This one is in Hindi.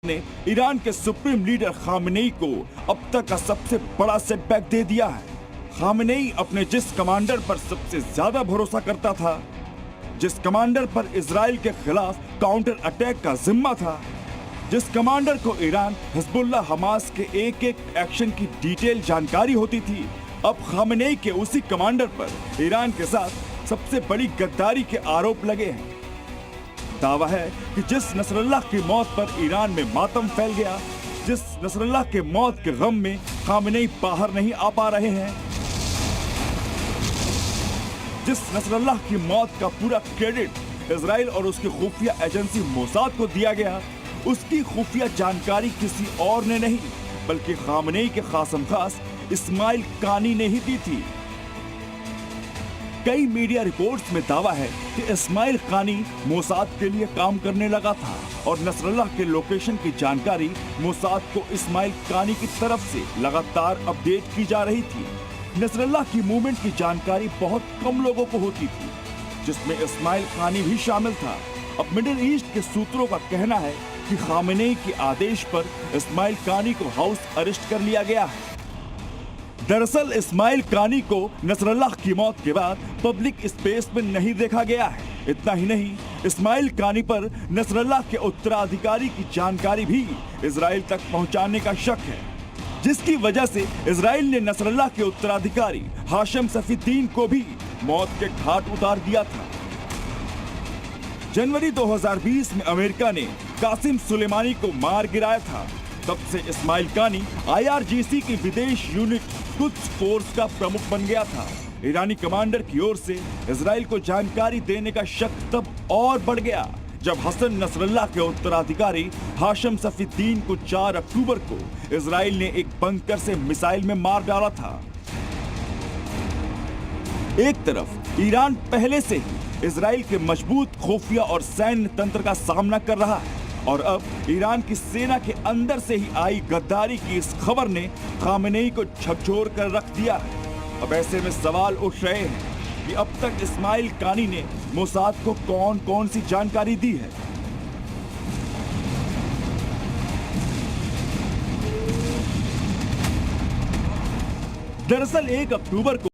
ने ईरान के सुप्रीम लीडर खामेनेई को अब तक का सबसे बड़ा सेटबैक दे दिया है। खामेनेई अपने जिस कमांडर पर सबसे ज्यादा भरोसा करता था, जिस कमांडर पर इजराइल के खिलाफ काउंटर अटैक का जिम्मा था, जिस कमांडर को ईरान, हिजबुल्लाह, हमास के एक एक एक्शन की डिटेल जानकारी होती थी, अब खामेनेई के उसी कमांडर पर ईरान के साथ सबसे बड़ी गद्दारी के आरोप लगे हैं। दावा है कि जिस नसरल्लाह की मौत पर ईरान में मातम फैल गया, जिस नसरल्लाह के मौत के गम में खामेनेई बाहर नहीं आ पा रहे हैं, जिस नसरल्लाह की मौत का पूरा क्रेडिट इजराइल और उसकी खुफिया एजेंसी मोसाद को दिया गया, उसकी खुफिया जानकारी किसी और ने नहीं बल्कि खामेनेई के खासम खास इस्माइल कानी ने ही दी थी। कई मीडिया रिपोर्ट्स में दावा है कि इस्माइल कानी मोसाद के लिए काम करने लगा था और नसरल्लाह के लोकेशन की जानकारी मोसाद को इस्माइल कानी की तरफ से लगातार अपडेट की जा रही थी। नसरल्लाह की मूवमेंट की जानकारी बहुत कम लोगों को होती थी, जिसमें इस्माइल कानी भी शामिल था। अब मिडिल ईस्ट के सूत्रों का कहना है कि खामेनेई के आदेश पर इस्माइल कानी को हाउस अरेस्ट कर लिया गया है। दरअसल इस्माइल कानी को नसरल्लाह की मौत के बाद पब्लिक स्पेस में नहीं देखा गया है। इतना ही नहीं, इस्माइल कानी पर नसरल्लाह के उत्तराधिकारी की जानकारी भी इजराइल तक पहुंचाने का शक है, जिसकी वजह से इजराइल ने नसरल्लाह के उत्तराधिकारी हाशिम सफीद्दीन को भी मौत के घाट उतार दिया था। जनवरी 2020 में अमेरिका ने कासिम सुलेमानी को मार गिराया था। तब से इस्माइल कानी IRGC की विदेश यूनिट कुद्स फोर्स का प्रमुख बन गया था। ईरानी कमांडर की ओर से इजराइल को जानकारी देने का शक तब और बढ़ गया जब हसन नसरल्लाह के उत्तराधिकारी हाशिम सफीद्दीन को 4 अक्टूबर को इजराइल ने एक बंकर से मिसाइल में मार डाला था। एक तरफ ईरान पहले से ही इजराइल के मजबूत खुफिया और सैन्य तंत्र का सामना कर रहा है और अब ईरान की सेना के अंदर से ही आई गद्दारी की इस खबर ने खामेनेई को झकझोर कर रख दिया है। अब ऐसे में सवाल उठ रहे हैं कि अब तक इस्माइल कानी ने मोसाद को कौन कौन सी जानकारी दी है। दरअसल 1 अक्टूबर को